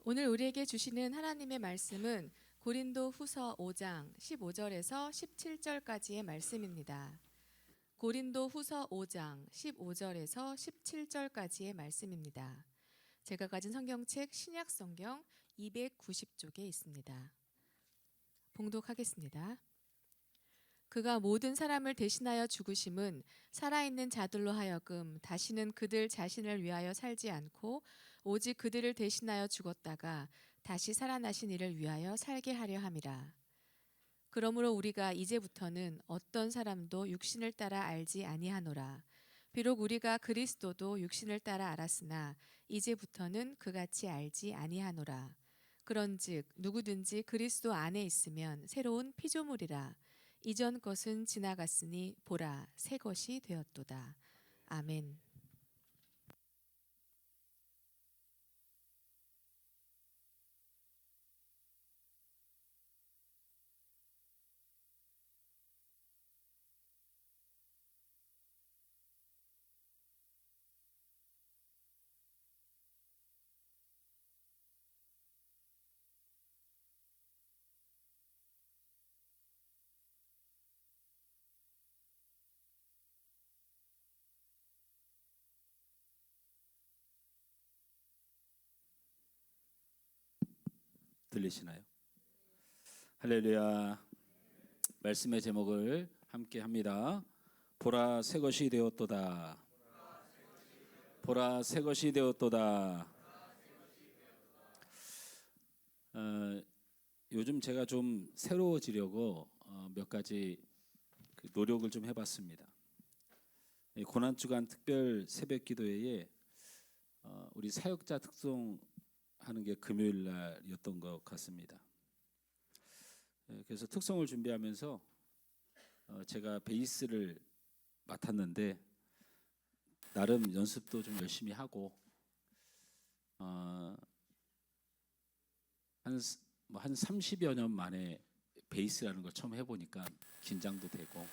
오늘 우리에게 주시는 하나님의 말씀은 고린도 후서 5장 15절에서 17절까지의 말씀입니다. 고린도 후서 5장 15절에서 17절까지의 말씀입니다. 제가 가진 성경책 신약 성경 290쪽에 있습니다. 봉독하겠습니다. 그가 모든 사람을 대신하여 죽으심은 살아있는 자들로 하여금 다시는 그들 자신을 위하여 살지 않고 오직 그들을 대신하여 죽었다가 다시 살아나신 이를 위하여 살게 하려 함이라. 그러므로 우리가 이제부터는 어떤 사람도 육신을 따라 알지 아니하노라. 비록 우리가 그리스도도 육신을 따라 알았으나 이제부터는 그같이 알지 아니하노라. 그런즉 누구든지 그리스도 안에 있으면 새로운 피조물이라. 이전 것은 지나갔으니 보라 새 것이 되었도다. 아멘. 들리시나요? 할렐루야. 말씀의 제목을 함께 합니다. 보라 새 것이 되었도다. 보라 새 것이 되었도다. 요즘 제가 좀 새로워지려고 몇 가지 노력을 좀 해봤습니다. 고난주간 특별 새벽 기도회에 우리 사역자 특송하는 게 금요일 날이었던 것 같습니다. 그래서 특송을 준비하면서 제가 베이스를 맡았는데 나름 연습도 좀 열심히 하고 한 30여 년 만에 베이스라는 걸 처음 해보니까 긴장도 되고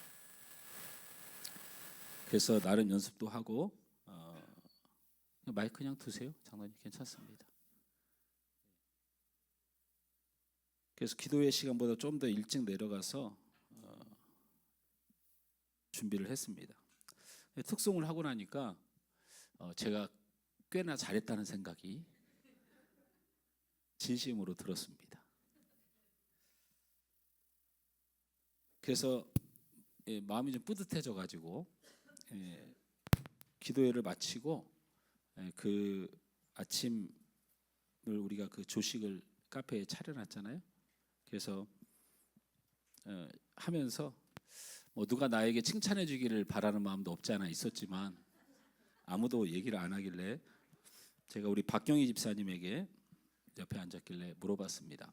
그래서 나름 연습도 하고 마이크 그냥 두세요. 장로님 괜찮습니다. 그래서 기도회 시간보다 좀 더 일찍 내려가서 준비를 했습니다. 특송을 하고 나니까 제가 꽤나 잘했다는 생각이 진심으로 들었습니다. 그래서 마음이 좀 뿌듯해져 가지고 기도회를 마치고 그 아침을 우리가 그 조식을 카페에 차려놨잖아요. 그래서 하면서 뭐 누가 나에게 칭찬해 주기를 바라는 마음도 없지 않아 있었지만 아무도 얘기를 안 하길래 제가 우리 박경희 집사님에게 옆에 앉았길래 물어봤습니다.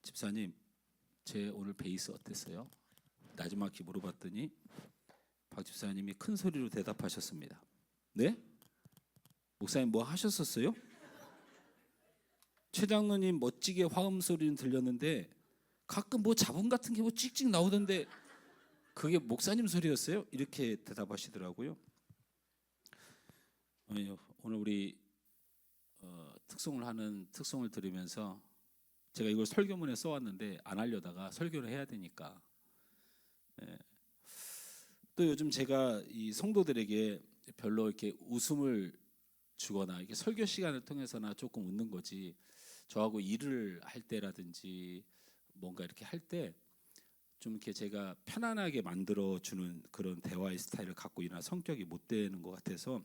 집사님, 제 오늘 베이스 어땠어요? 나지막히 물어봤더니 박 집사님이 큰 소리로 대답하셨습니다. 네? 목사님 뭐 하셨었어요? 최 장로님 멋지게 화음 소리는 들렸는데 가끔 뭐 잡음 같은 게 뭐 찍찍 나오던데 그게 목사님 소리였어요? 이렇게 대답하시더라고요. 오늘 우리 특송을 들으면서 제가 이걸 설교문에 써왔는데 안 하려다가 설교를 해야 되니까 또 요즘 제가 이 성도들에게 별로 이렇게 웃음을 주거나 이렇게 설교 시간을 통해서나 조금 웃는 거지 저하고 일을 할 때라든지 뭔가 이렇게 할 때 좀 이렇게 제가 편안하게 만들어주는 그런 대화의 스타일을 갖고 있는 성격이 못 되는 것 같아서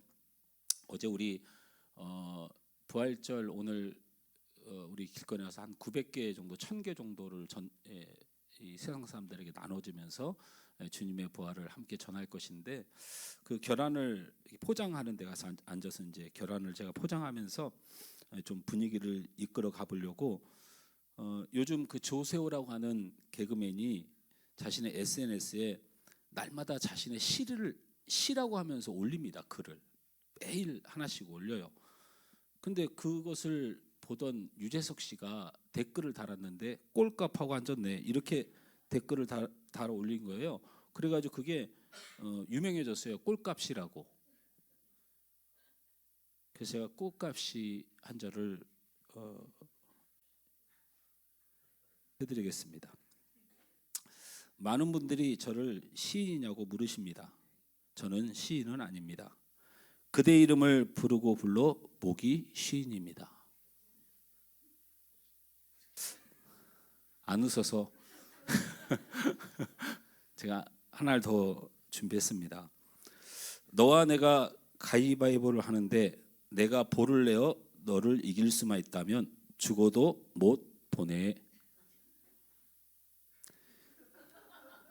어제 우리 부활절 오늘 우리 길거리 나서 한 900개 정도 1000개 정도를 이 세상 사람들에게 나눠주면서 주님의 부활을 함께 전할 것인데 그 결안을 포장하는 데 가서 앉아서 이제 결안을 제가 포장하면서 좀 분위기를 이끌어 가보려고 요즘 그 조세호라고 하는 개그맨이 자신의 SNS에 날마다 자신의 시라고 하면서 올립니다. 글을 매일 하나씩 올려요. 근데 그것을 보던 유재석 씨가 댓글을 달았는데 꼴값하고 앉았네 이렇게 댓글을 달아 올린 거예요. 그래가지고 그게 유명해졌어요. 꼴값이라고. 그래서 제가 꼴값이 한 절을 해드리겠습니다. 많은 분들이 저를 시인이냐고 물으십니다. 저는 시인은 아닙니다. 그대 이름을 부르고 불러 목이 시인입니다. 안 웃어서 제가 하나를 더 준비했습니다. 너와 내가 가위바위보를 하는데 내가 볼을 내어 너를 이길 수만 있다면 죽어도 못 보내.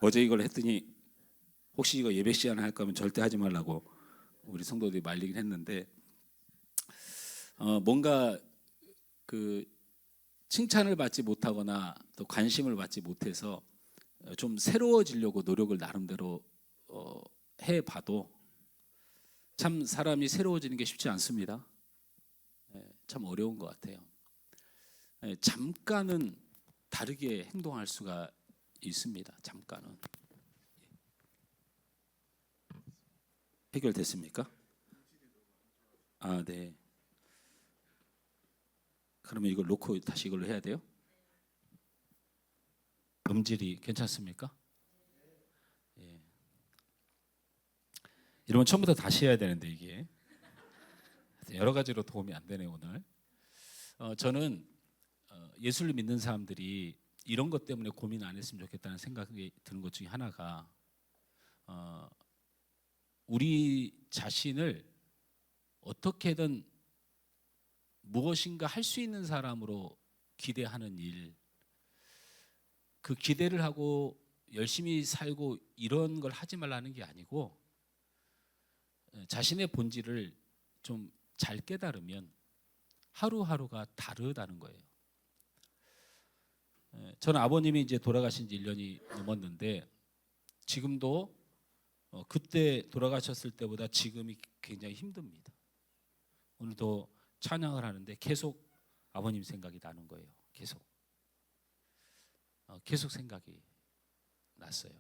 어제 이걸 했더니 혹시 이거 예배 시간에 할 거면 절대 하지 말라고 우리 성도들이 말리긴 했는데, 뭔가 그 칭찬을 받지 못하거나 또 관심을 받지 못해서 좀 새로워지려고 노력을 나름대로 해봐도 참 사람이 새로워지는 게 쉽지 않습니다. 참 어려운 것 같아요. 잠깐은 다르게 행동할 수가 있습니다. 잠깐은. 해결됐습니까? 아, 네. 그러면 이걸 놓고 다시 이걸로 해야 돼요? 음질이 괜찮습니까? 예. 이러면 처음부터 다시 해야 되는데 이게 여러 가지로 도움이 안 되네요 오늘. 저는 예수를 믿는 사람들이 이런 것 때문에 고민 안 했으면 좋겠다는 생각이 드는 것 중에 하나가 우리 자신을 어떻게든 무엇인가 할 수 있는 사람으로 기대하는 일, 그 기대를 하고 열심히 살고 이런 걸 하지 말라는 게 아니고 자신의 본질을 좀 잘 깨달으면 하루하루가 다르다는 거예요. 저는 아버님이 이제 돌아가신 지 1년이 넘었는데 지금도 그때 돌아가셨을 때보다 지금이 굉장히 힘듭니다. 오늘도 찬양을 하는데 계속 아버님 생각이 나는 거예요. 계속 생각이 났어요.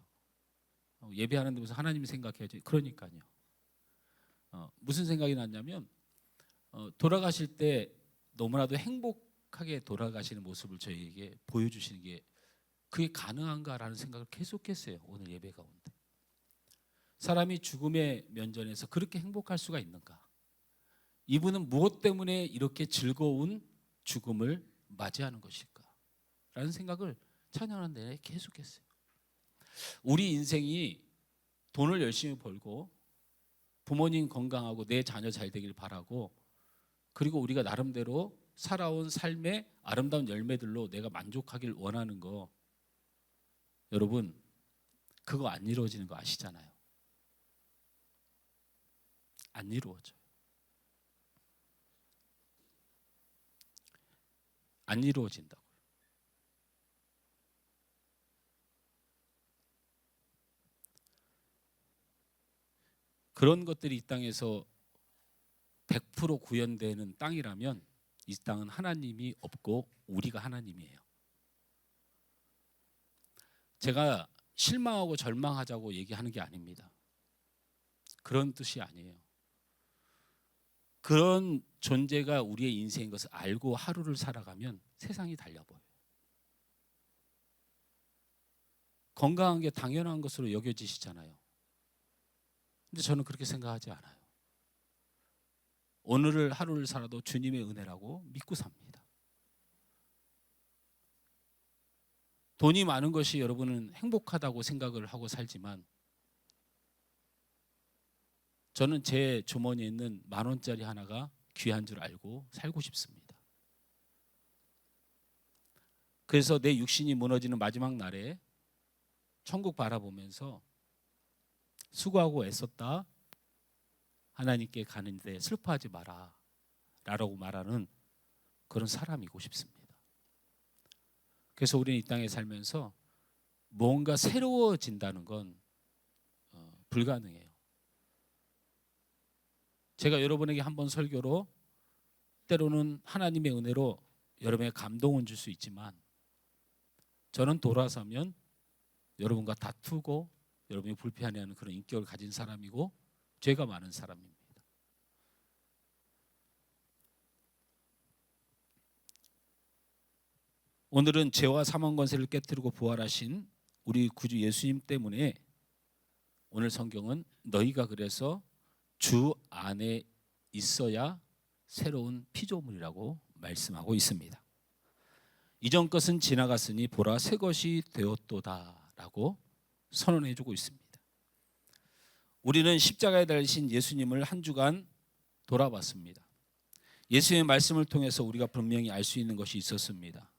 예배하는데 무슨 하나님 생각해야지. 그러니까요. 무슨 생각이 났냐면 돌아가실 때 너무나도 행복하게 돌아가시는 모습을 저희에게 보여주시는 게 그게 가능한가라는 생각을 계속했어요. 오늘 예배 가운데. 사람이 죽음의 면전에서 그렇게 행복할 수가 있는가? 이분은 무엇 때문에 이렇게 즐거운 죽음을 맞이하는 것일까? 라는 생각을 찬양하는 내내 계속했어요. 우리 인생이 돈을 열심히 벌고 부모님 건강하고 내 자녀 잘 되길 바라고 그리고 우리가 나름대로 살아온 삶의 아름다운 열매들로 내가 만족하길 원하는 거, 여러분 그거 안 이루어지는 거 아시잖아요. 안 이루어져요. 안 이루어진다고요. 그런 것들이 이 땅에서 100% 구현되는 땅이라면 이 땅은 하나님이 없고 우리가 하나님이에요. 제가 실망하고 절망하자고 얘기하는 게 아닙니다. 그런 뜻이 아니에요. 그런 존재가 우리의 인생인 것을 알고 하루를 살아가면 세상이 달라보여요. 건강한 게 당연한 것으로 여겨지시잖아요. 근데 저는 그렇게 생각하지 않아요. 오늘을 하루를 살아도 주님의 은혜라고 믿고 삽니다. 돈이 많은 것이 여러분은 행복하다고 생각을 하고 살지만 저는 제 주머니에 있는 10,000원짜리 하나가 귀한 줄 알고 살고 싶습니다. 그래서 내 육신이 무너지는 마지막 날에 천국 바라보면서 수고하고 애썼다, 하나님께 가는데 슬퍼하지 마라 라고 말하는 그런 사람이고 싶습니다. 그래서 우리는 이 땅에 살면서 뭔가 새로워진다는 건 불가능해요. 제가 여러분에게 한번 설교로 때로는 하나님의 은혜로 여러분에게 감동은 줄 수 있지만 저는 돌아서면 여러분과 다투고 여러분이 불편해하는 그런 인격을 가진 사람이고 죄가 많은 사람입니다. 오늘은 죄와 사망 권세를 깨뜨리고 부활하신 우리 구주 예수님 때문에 오늘 성경은 너희가 그래서 주 안에 있어야 새로운 피조물이라고 말씀하고 있습니다. 이전 것은 지나갔으니 보라 새 것이 되었도다라고 선언해주고 있습니다. 우리는 십자가에 달리신 예수님을 한 주간 돌아봤습니다. 예수님의 말씀을 통해서 우리가 분명히 알 수 있는 것이 있었습니다.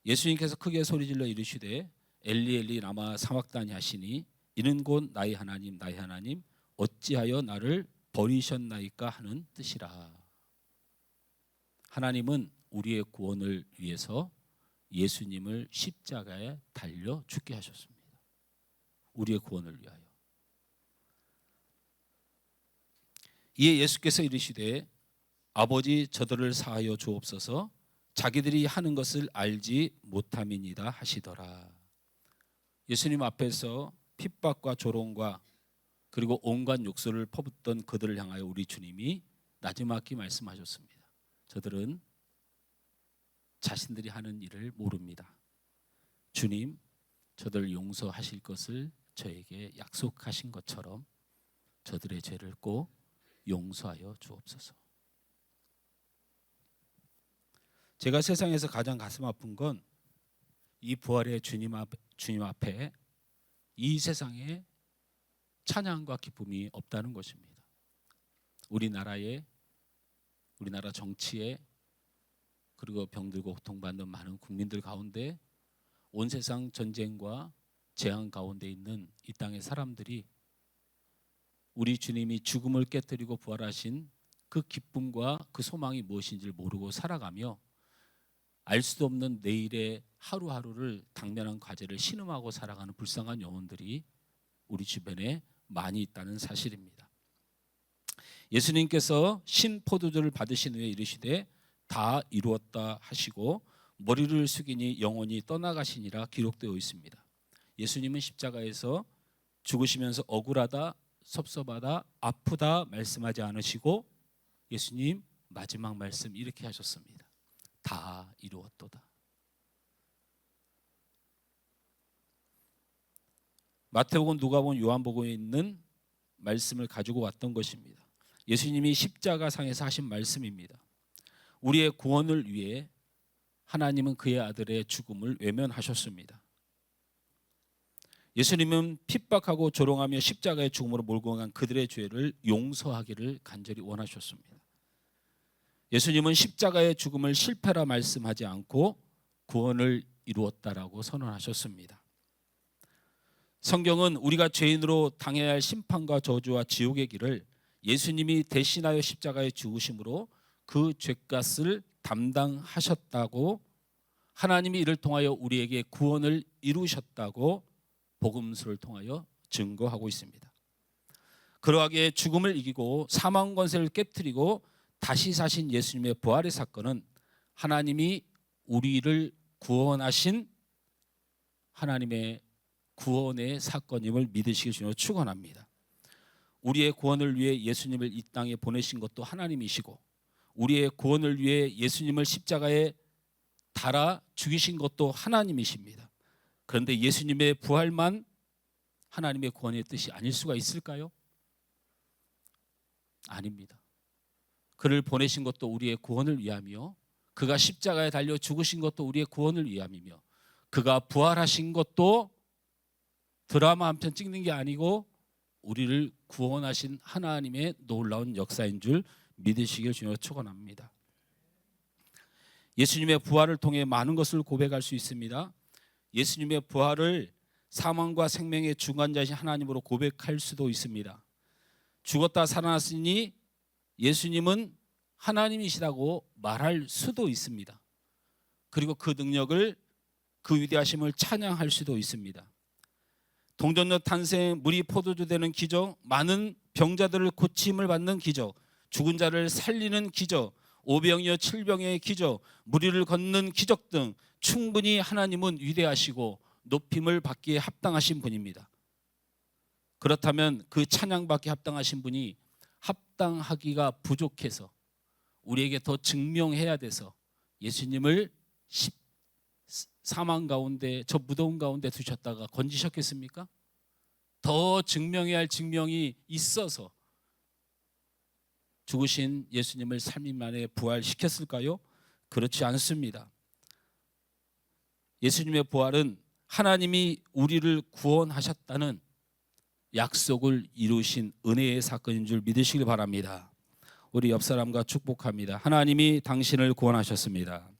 예수님께서 크게 소리질러 이르시되 엘리 엘리 라마 사막다니 하시니 이는 곧 나의 하나님 나의 하나님 어찌하여 나를 버리셨나이까 하는 뜻이라. 하나님은 우리의 구원을 위해서 예수님을 십자가에 달려 죽게 하셨습니다. 우리의 구원을 위하여. 이에 예수께서 이르시되 아버지 저들을 사하여 주옵소서 자기들이 하는 것을 알지 못함이니이다 하시더라. 예수님 앞에서 핍박과 조롱과 그리고 온갖 욕설을 퍼붓던 그들을 향하여 우리 주님이 나지막히 말씀하셨습니다. 저들은 자신들이 하는 일을 모릅니다. 주님, 저들을 용서하실 것을 저에게 약속하신 것처럼 저들의 죄를 꼭 용서하여 주옵소서. 제가 세상에서 가장 가슴 아픈 건 이 부활의 주님 앞에 이 세상에 찬양과 기쁨이 없다는 것입니다. 우리나라 정치에 그리고 병들고 고통받는 많은 국민들 가운데 온 세상 전쟁과 재앙 가운데 있는 이 땅의 사람들이 우리 주님이 죽음을 깨뜨리고 부활하신 그 기쁨과 그 소망이 무엇인지를 모르고 살아가며 알 수도 없는 내일의 하루하루를 당면한 과제를 신음하고 살아가는 불쌍한 영혼들이 우리 주변에 많이 있다는 사실입니다. 예수님께서 신포도주를 받으신 후에 이르시되 다 이루었다 하시고 머리를 숙이니 영혼이 떠나가시니라 기록되어 있습니다. 예수님은 십자가에서 죽으시면서 억울하다, 섭섭하다, 아프다 말씀하지 않으시고 예수님 마지막 말씀 이렇게 하셨습니다. 다 이루었도다. 마태복음, 누가복음, 요한복음에 있는 말씀을 가지고 왔던 것입니다. 예수님이 십자가상에서 하신 말씀입니다. 우리의 구원을 위해 하나님은 그의 아들의 죽음을 외면하셨습니다. 예수님은 핍박하고 조롱하며 십자가의 죽음으로 몰고 간 그들의 죄를 용서하기를 간절히 원하셨습니다. 예수님은 십자가의 죽음을 실패라 말씀하지 않고 구원을 이루었다라고 선언하셨습니다. 성경은 우리가 죄인으로 당해야 할 심판과 저주와 지옥의 길을 예수님이 대신하여 십자가에 죽으심으로 그 죄값을 담당하셨다고, 하나님이 이를 통하여 우리에게 구원을 이루셨다고 복음서를 통하여 증거하고 있습니다. 그러하기에 죽음을 이기고 사망 권세를 깨뜨리고 다시 사신 예수님의 부활의 사건은 하나님이 우리를 구원하신 하나님의 구원의 사건임을 믿으시길 주님으로 축원합니다. 우리의 구원을 위해 예수님을 이 땅에 보내신 것도 하나님이시고 우리의 구원을 위해 예수님을 십자가에 달아 죽이신 것도 하나님이십니다. 그런데 예수님의 부활만 하나님의 구원의 뜻이 아닐 수가 있을까요? 아닙니다. 그를 보내신 것도 우리의 구원을 위함이요, 그가 십자가에 달려 죽으신 것도 우리의 구원을 위함이며, 그가 부활하신 것도 드라마 한 편 찍는 게 아니고 우리를 구원하신 하나님의 놀라운 역사인 줄 믿으시길 주님으로 축원합니다. 예수님의 부활을 통해 많은 것을 고백할 수 있습니다. 예수님의 부활을 사망과 생명의 중간자이신 하나님으로 고백할 수도 있습니다. 죽었다 살아났으니 예수님은 하나님이시라고 말할 수도 있습니다. 그리고 그 능력을, 그 위대하심을 찬양할 수도 있습니다. 동전녀 탄생, 물이 포도주 되는 기적, 많은 병자들을 고침을 받는 기적, 죽은 자를 살리는 기적, 오병이어 칠병의 기적, 무리를 걷는 기적 등 충분히 하나님은 위대하시고 높임을 받기에 합당하신 분입니다. 그렇다면 그 찬양받기에 합당하신 분이 합당하기가 부족해서 우리에게 더 증명해야 돼서 예수님을 사망 가운데 저 무더운 가운데 두셨다가 건지셨겠습니까? 더 증명해야 할 증명이 있어서 죽으신 예수님을 3일 만에 부활시켰을까요? 그렇지 않습니다. 예수님의 부활은 하나님이 우리를 구원하셨다는 약속을 이루신 은혜의 사건인 줄 믿으시길 바랍니다. 우리 옆 사람과 축복합니다. 하나님이 당신을 구원하셨습니다.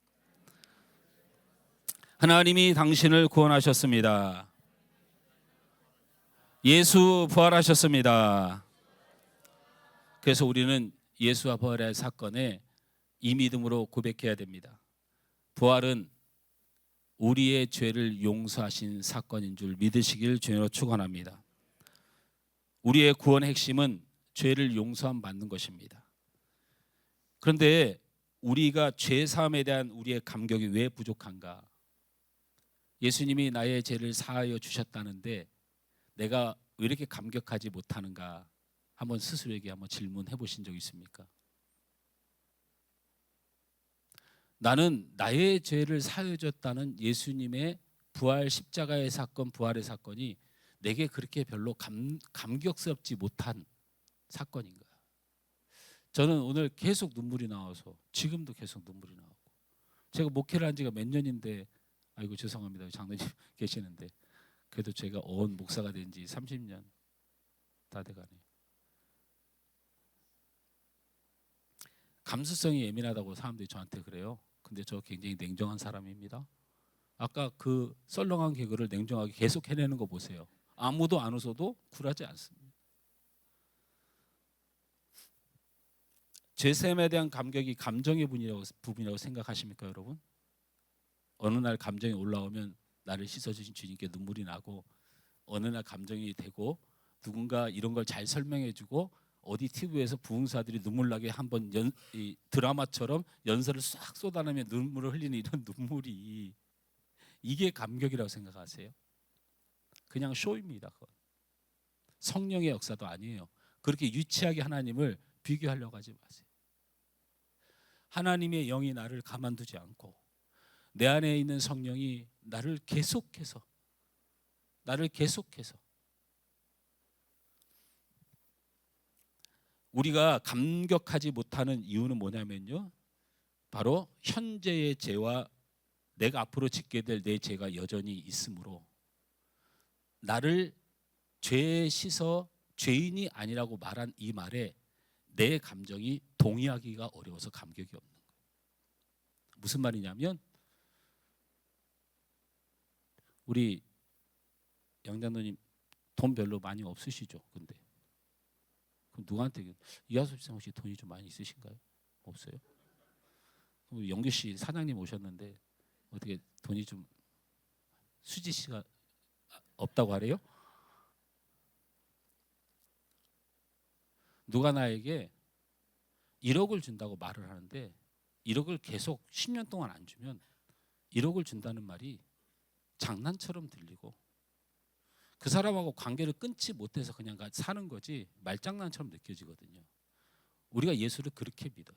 하나님이 당신을 구원하셨습니다. 예수 부활하셨습니다. 그래서 우리는 예수와 부활의 사건에 이 믿음으로 고백해야 됩니다. 부활은 우리의 죄를 용서하신 사건인 줄 믿으시길 주님으로 축원합니다. 우리의 구원의 핵심은 죄를 용서함 받는 것입니다. 그런데 우리가 죄 사함에 대한 우리의 감격이 왜 부족한가? 예수님이 나의 죄를 사하여 주셨다는데 내가 왜 이렇게 감격하지 못하는가? 한번 스스로에게 한번 질문해 보신 적 있습니까? 나는 나의 죄를 사하여 줬다는 예수님의 부활 십자가의 사건, 부활의 사건이 내게 그렇게 별로 감격스럽지 못한 사건인가? 저는 오늘 계속 눈물이 나와서 지금도 계속 눈물이 나오고, 제가 목회를 한 지가 몇 년인데, 아이고 죄송합니다, 장로님 계시는데, 그래도 제가 어원 목사가 된 지 30년 다 돼가네요. 감수성이 예민하다고 사람들이 저한테 그래요. 근데 저 굉장히 냉정한 사람입니다. 아까 그 썰렁한 개그를 냉정하게 계속 해내는 거 보세요. 아무도 안 웃어도 굴하지 않습니다. 죄샘에 대한 감격이 감정의 부분이라고 생각하십니까, 여러분? 어느 날 감정이 올라오면 나를 씻어주신 주님께 눈물이 나고, 어느 날 감정이 되고 누군가 이런 걸 잘 설명해주고 어디 TV에서 부흥사들이 눈물 나게 한번 이 드라마처럼 연설을 싹 쏟아내며 눈물을 흘리는 이런 눈물이, 이게 감격이라고 생각하세요? 그냥 쇼입니다. 그건. 성령의 역사도 아니에요. 그렇게 유치하게 하나님을 비교하려고 하지 마세요. 하나님의 영이 나를 가만두지 않고 내 안에 있는 성령이 나를 계속해서 우리가 감격하지 못하는 이유는 뭐냐면요, 바로 현재의 죄와 내가 앞으로 짓게 될 내 죄가 여전히 있으므로 나를 죄에 씻어 죄인이 아니라고 말한 이 말에 내 감정이 동의하기가 어려워서 감격이 없는 거예요. 무슨 말이냐면, 우리 영장로님 돈 별로 많이 없으시죠? 근데 그럼 누구한테, 이하수 씨 혹시 돈이 좀 많이 있으신가요? 없어요? 우리 영규 씨 사장님 오셨는데 어떻게 돈이 좀, 수지 씨가 없다고 하래요? 누가 나에게 1억을 준다고 말을 하는데 1억을 계속 10년 동안 안 주면 1억을 준다는 말이 장난처럼 들리고 그 사람하고 관계를 끊지 못해서 그냥 사는 거지 말장난처럼 느껴지거든요. 우리가 예수를 그렇게 믿어요.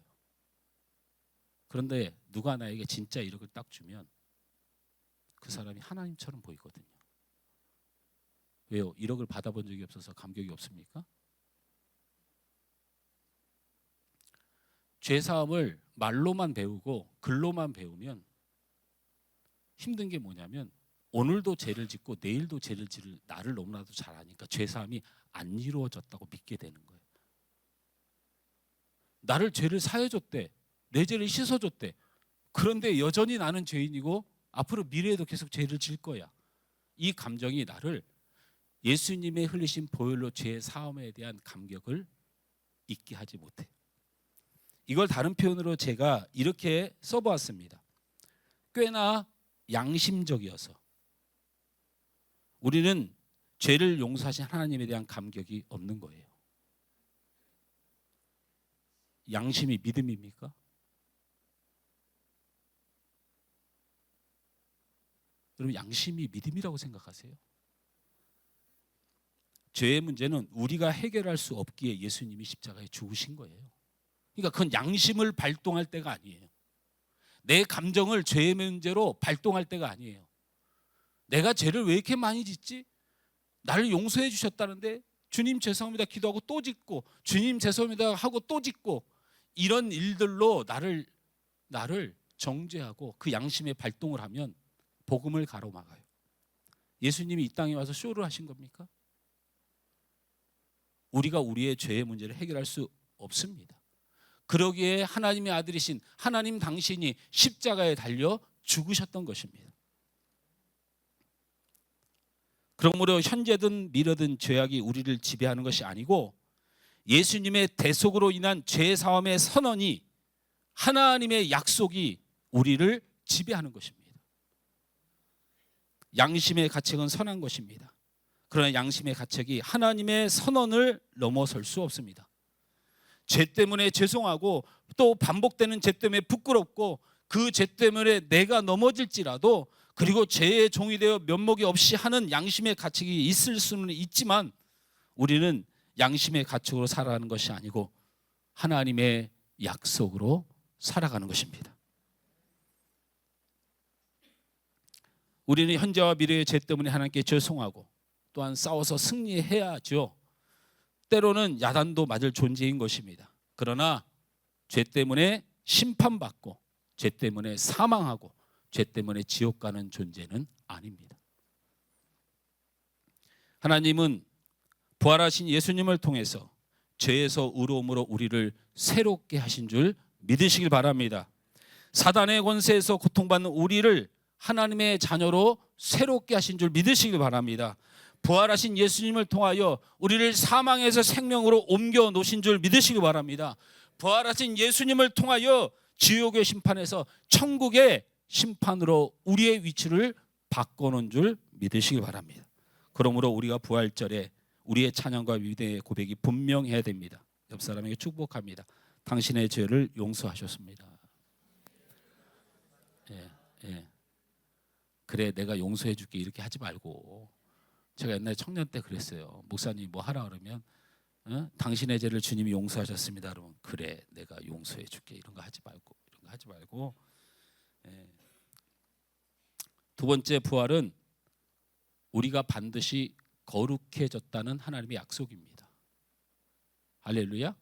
그런데 누가 나에게 진짜 1억을 딱 주면 그 사람이 하나님처럼 보이거든요. 왜요? 1억을 받아본 적이 없어서 감격이 없습니까? 죄사함을 말로만 배우고 글로만 배우면 힘든 게 뭐냐면, 오늘도 죄를 짓고 내일도 죄를 지을 나를 너무나도 잘 아니까 죄사함이 안 이루어졌다고 믿게 되는 거예요. 나를 죄를 사해줬대, 내 죄를 씻어줬대. 그런데 여전히 나는 죄인이고 앞으로 미래에도 계속 죄를 질 거야. 이 감정이 나를 예수님의 흘리신 보혈로 죄 사함에 대한 감격을 잊게 하지 못해. 이걸 다른 표현으로 제가 이렇게 써보았습니다. 꽤나 양심적이어서 우리는 죄를 용서하신 하나님에 대한 감격이 없는 거예요. 양심이 믿음입니까? 여러분, 양심이 믿음이라고 생각하세요? 죄의 문제는 우리가 해결할 수 없기에 예수님이 십자가에 죽으신 거예요. 그러니까 그건 양심을 발동할 때가 아니에요. 내 감정을 죄의 문제로 발동할 때가 아니에요. 내가 죄를 왜 이렇게 많이 짓지? 나를 용서해 주셨다는데 주님 죄송합니다 기도하고 또 짓고, 주님 죄송합니다 하고 또 짓고, 이런 일들로 나를 정죄하고 그 양심의 발동을 하면 복음을 가로막아요. 예수님이 이 땅에 와서 쇼를 하신 겁니까? 우리가 우리의 죄의 문제를 해결할 수 없습니다. 그러기에 하나님의 아들이신 하나님 당신이 십자가에 달려 죽으셨던 것입니다. 그러므로 현재든 미래든 죄악이 우리를 지배하는 것이 아니고 예수님의 대속으로 인한 죄 사함의 선언이, 하나님의 약속이 우리를 지배하는 것입니다. 양심의 가책은 선한 것입니다. 그러나 양심의 가책이 하나님의 선언을 넘어설 수 없습니다. 죄 때문에 죄송하고 또 반복되는 죄 때문에 부끄럽고 그 죄 때문에 내가 넘어질지라도, 그리고 죄의 종이 되어 면목이 없이 하는 양심의 가책이 있을 수는 있지만 우리는 양심의 가책으로 살아가는 것이 아니고 하나님의 약속으로 살아가는 것입니다. 우리는 현재와 미래의 죄 때문에 하나님께 죄송하고 또한 싸워서 승리해야죠. 때로는 야단도 맞을 존재인 것입니다. 그러나 죄 때문에 심판받고 죄 때문에 사망하고 죄 때문에 지옥 가는 존재는 아닙니다. 하나님은 부활하신 예수님을 통해서 죄에서 의로움으로 우리를 새롭게 하신 줄 믿으시길 바랍니다. 사단의 권세에서 고통받는 우리를 하나님의 자녀로 새롭게 하신 줄 믿으시길 바랍니다. 부활하신 예수님을 통하여 우리를 사망에서 생명으로 옮겨 놓으신 줄 믿으시길 바랍니다. 부활하신 예수님을 통하여 지옥의 심판에서 천국의 심판으로 우리의 위치를 바꿔놓은 줄 믿으시길 바랍니다. 그러므로 우리가 부활절에 우리의 찬양과 위대의 고백이 분명해야 됩니다. 옆 사람에게 축복합니다. 당신의 죄를 용서하셨습니다. 예. 그래, 내가 용서해 줄게 이렇게 하지 말고, 제가 옛날에 청년 때 그랬어요. 목사님 뭐 하라 그러면 당신의 죄를 주님이 용서하셨습니다. 그러면 그래, 내가 용서해 줄게 이런 거 하지 말고. 예. 두 번째 부활은 우리가 반드시 거룩해졌다는 하나님의 약속입니다. 할렐루야.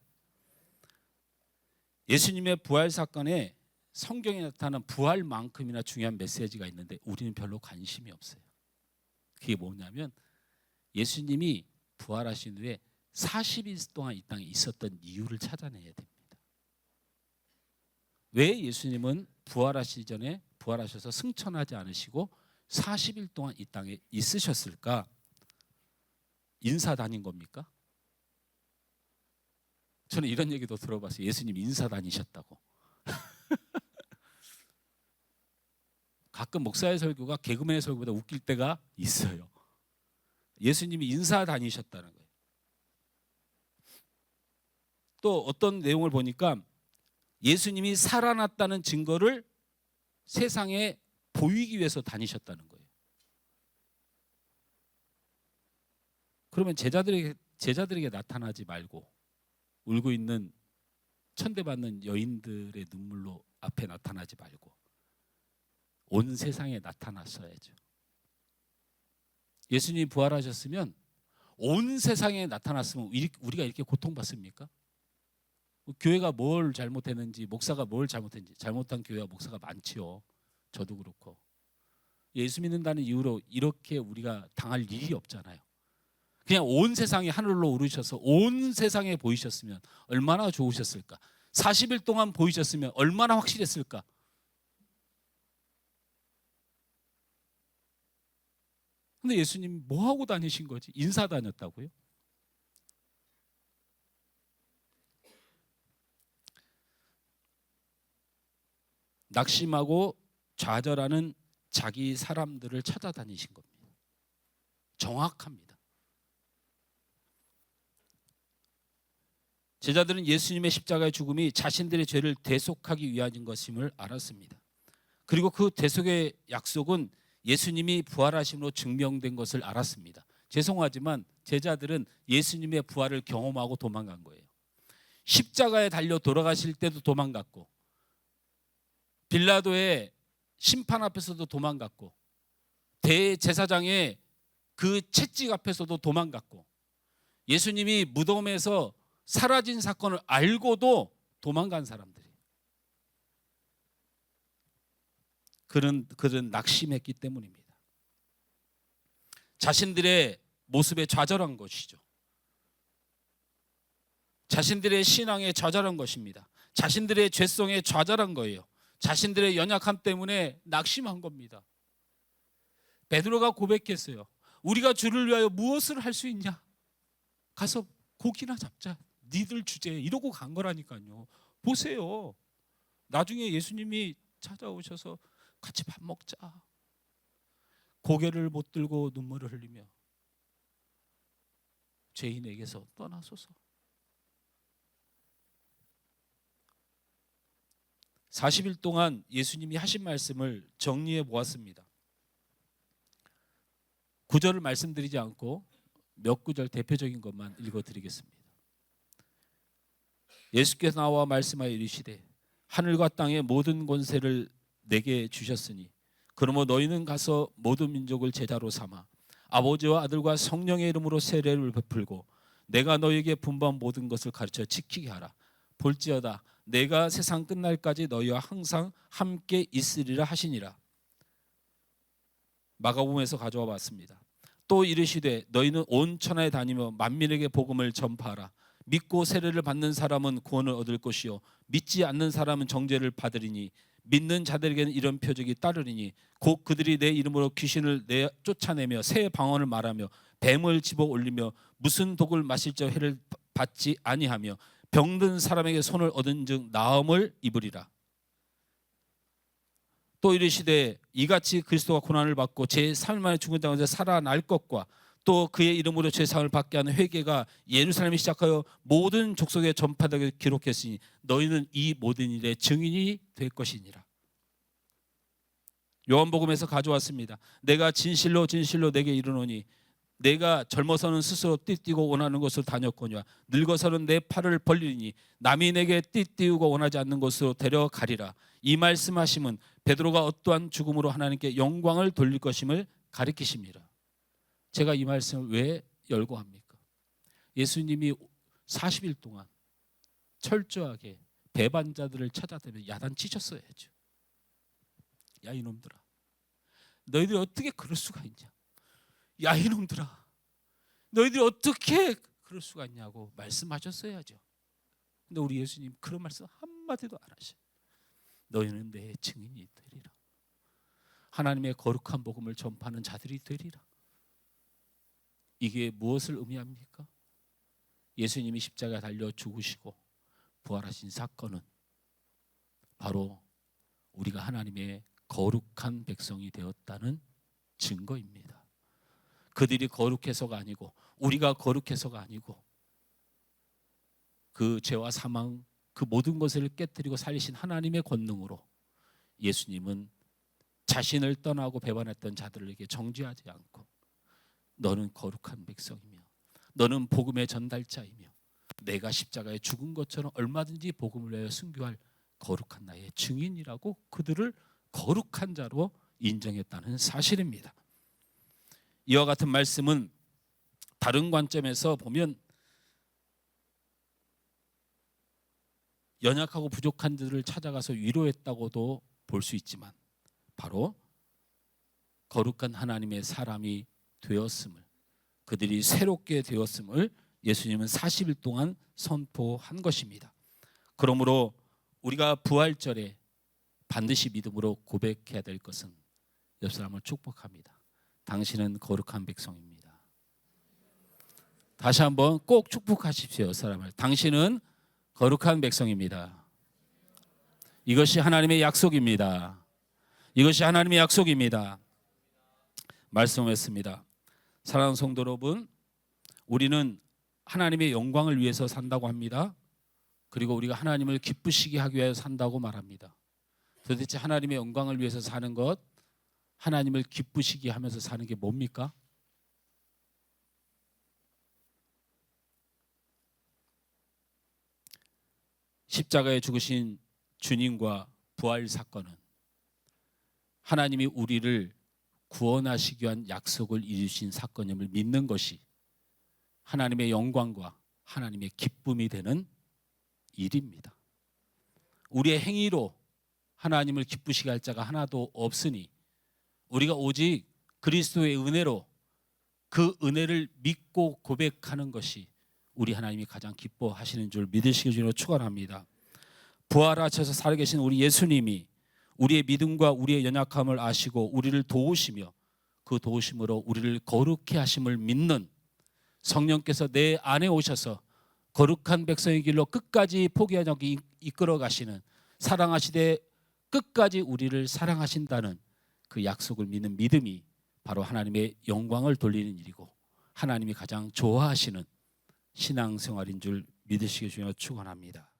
예수님의 부활 사건에 성경에 나타난 부활만큼이나 중요한 메시지가 있는데 우리는 별로 관심이 없어요. 그게 뭐냐면 예수님이 부활하신 후에 40일 동안 이 땅에 있었던 이유를 찾아내야 됩니다. 왜 예수님은 부활하시기 전에 부활하셔서 승천하지 않으시고 40일 동안 이 땅에 있으셨을까? 인사 다닌 겁니까? 저는 이런 얘기도 들어봤어요. 예수님 인사 다니셨다고. 가끔 목사의 설교가 개그맨의 설교보다 웃길 때가 있어요. 예수님이 인사 다니셨다는 거예요. 또 어떤 내용을 보니까 예수님이 살아났다는 증거를 세상에 보이기 위해서 다니셨다는 거예요. 그러면 제자들에게 나타나지 말고 울고 있는 천대받는 여인들의 눈물로 앞에 나타나지 말고 온 세상에 나타났어야죠. 예수님이 부활하셨으면 온 세상에 나타났으면 우리가 이렇게 고통받습니까? 교회가 뭘 잘못했는지, 목사가 뭘 잘못했는지, 잘못한 교회와 목사가 많지요. 저도 그렇고. 예수 믿는다는 이유로 이렇게 우리가 당할 일이 없잖아요. 그냥 온 세상이 하늘로 오르셔서 온 세상에 보이셨으면 얼마나 좋으셨을까? 40일 동안 보이셨으면 얼마나 확실했을까? 근데 예수님 뭐 하고 다니신 거지? 인사 다녔다고요? 낙심하고 좌절하는 자기 사람들을 찾아다니신 겁니다. 정확합니다. 제자들은 예수님의 십자가의 죽음이 자신들의 죄를 대속하기 위한 것임을 알았습니다. 그리고 그 대속의 약속은 예수님이 부활하심으로 증명된 것을 알았습니다. 죄송하지만 제자들은 예수님의 부활을 경험하고 도망간 거예요. 십자가에 달려 돌아가실 때도 도망갔고 빌라도의 심판 앞에서도 도망갔고, 대제사장의 그 채찍 앞에서도 도망갔고, 예수님이 무덤에서 사라진 사건을 알고도 도망간 사람들이. 그들은 낙심했기 때문입니다. 자신들의 모습에 좌절한 것이죠. 자신들의 신앙에 좌절한 것입니다. 자신들의 죄성에 좌절한 거예요. 자신들의 연약함 때문에 낙심한 겁니다. 베드로가 고백했어요. 우리가 주를 위하여 무엇을 할 수 있냐? 가서 고기나 잡자. 니들 주제. 이러고 간 거라니까요. 보세요. 나중에 예수님이 찾아오셔서 같이 밥 먹자. 고개를 못 들고 눈물을 흘리며 죄인에게서 떠나소서. 40일 동안 예수님이 하신 말씀을 정리해 보았습니다. 구절을 말씀드리지 않고 몇 구절 대표적인 것만 읽어드리겠습니다. 예수께서 나와 말씀하여 이르시되 하늘과 땅의 모든 권세를 내게 주셨으니 그러므로 너희는 가서 모든 민족을 제자로 삼아 아버지와 아들과 성령의 이름으로 세례를 베풀고 내가 너희에게 분부한 모든 것을 가르쳐 지키게 하라. 볼지어다 내가 세상 끝날까지 너희와 항상 함께 있으리라 하시니라. 마가복음에서 가져와 봤습니다. 또 이르시되 너희는 온 천하에 다니며 만민에게 복음을 전파하라. 믿고 세례를 받는 사람은 구원을 얻을 것이요 믿지 않는 사람은 정죄를 받으리니 믿는 자들에게는 이런 표적이 따르리니 곧 그들이 내 이름으로 귀신을 쫓아내며 새 방언을 말하며 뱀을 집어 올리며 무슨 독을 마실지 해를 받지 아니하며 병든 사람에게 손을 얻은즉 나음을 입으리라. 또 이르시되 이같이 그리스도가 고난을 받고 제3일 만에 죽은 자가운데 살아날 것과 또 그의 이름으로 죄사함을 받게 하는 회개가 예루살렘에 시작하여 모든 족속에 전파되게 기록했으니 너희는 이 모든 일의 증인이 될 것이니라. 요한복음에서 가져왔습니다. 내가 진실로 진실로 내게 이르노니 내가 젊어서는 스스로 띠띠고 원하는 곳으로 다녔거니와 늙어서는 내 팔을 벌리니 남이 내게 띠띠우고 원하지 않는 곳으로 데려가리라. 이 말씀하심은 베드로가 어떠한 죽음으로 하나님께 영광을 돌릴 것임을 가리키십니다. 제가 이 말씀을 왜 열고 합니까? 예수님이 40일 동안 철저하게 배반자들을 찾아다니며 야단치셨어야죠. 야 이놈들아, 너희들이 어떻게 그럴 수가 있냐? 야 이놈들아, 너희들이 어떻게 그럴 수가 있냐고 말씀하셨어야죠. 근데 우리 예수님 그런 말씀 한마디도 안 하셔. 너희는 내 증인이 되리라. 하나님의 거룩한 복음을 전파하는 자들이 되리라. 이게 무엇을 의미합니까? 예수님이 십자가에 달려 죽으시고 부활하신 사건은 바로 우리가 하나님의 거룩한 백성이 되었다는 증거입니다. 그들이 거룩해서가 아니고 우리가 거룩해서가 아니고 그 죄와 사망 그 모든 것을 깨뜨리고 살리신 하나님의 권능으로 예수님은 자신을 떠나고 배반했던 자들에게 정죄하지 않고 너는 거룩한 백성이며 너는 복음의 전달자이며 내가 십자가에 죽은 것처럼 얼마든지 복음을 위하여 순교할 거룩한 나의 증인이라고 그들을 거룩한 자로 인정했다는 사실입니다. 이와 같은 말씀은 다른 관점에서 보면 연약하고 부족한 자들을 찾아가서 위로했다고도 볼 수 있지만 바로 거룩한 하나님의 사람이 되었음을, 그들이 새롭게 되었음을 예수님은 40일 동안 선포한 것입니다. 그러므로 우리가 부활절에 반드시 믿음으로 고백해야 될 것은 옆 사람을 축복합니다. 당신은 거룩한 백성입니다. 다시 한번 꼭 축복하십시오. 옆 사람을. 당신은 거룩한 백성입니다. 이것이 하나님의 약속입니다. 이것이 하나님의 약속입니다. 말씀했습니다. 사랑하는 성도 여러분, 우리는 하나님의 영광을 위해서 산다고 합니다. 그리고 우리가 하나님을 기쁘시게 하기 위해서 산다고 말합니다. 도대체 하나님의 영광을 위해서 사는 것, 하나님을 기쁘시게 하면서 사는 게 뭡니까? 십자가에 죽으신 주님과 부활 사건은 하나님이 우리를 구원하시기 위한 약속을 이루신 사건임을 믿는 것이 하나님의 영광과 하나님의 기쁨이 되는 일입니다. 우리의 행위로 하나님을 기쁘시게 할 자가 하나도 없으니 우리가 오직 그리스도의 은혜로 그 은혜를 믿고 고백하는 것이 우리 하나님이 가장 기뻐하시는 줄 믿으시기 주로 축원합니다. 부활하셔서 살아계신 우리 예수님이 우리의 믿음과 우리의 연약함을 아시고 우리를 도우시며 그 도우심으로 우리를 거룩해 하심을 믿는 성령께서 내 안에 오셔서 거룩한 백성의 길로 끝까지 포기하지 않고 이끌어 가시는, 사랑하시되 끝까지 우리를 사랑하신다는 그 약속을 믿는 믿음이 바로 하나님의 영광을 돌리는 일이고 하나님이 가장 좋아하시는 신앙생활인 줄 믿으시기 주여 축원합니다.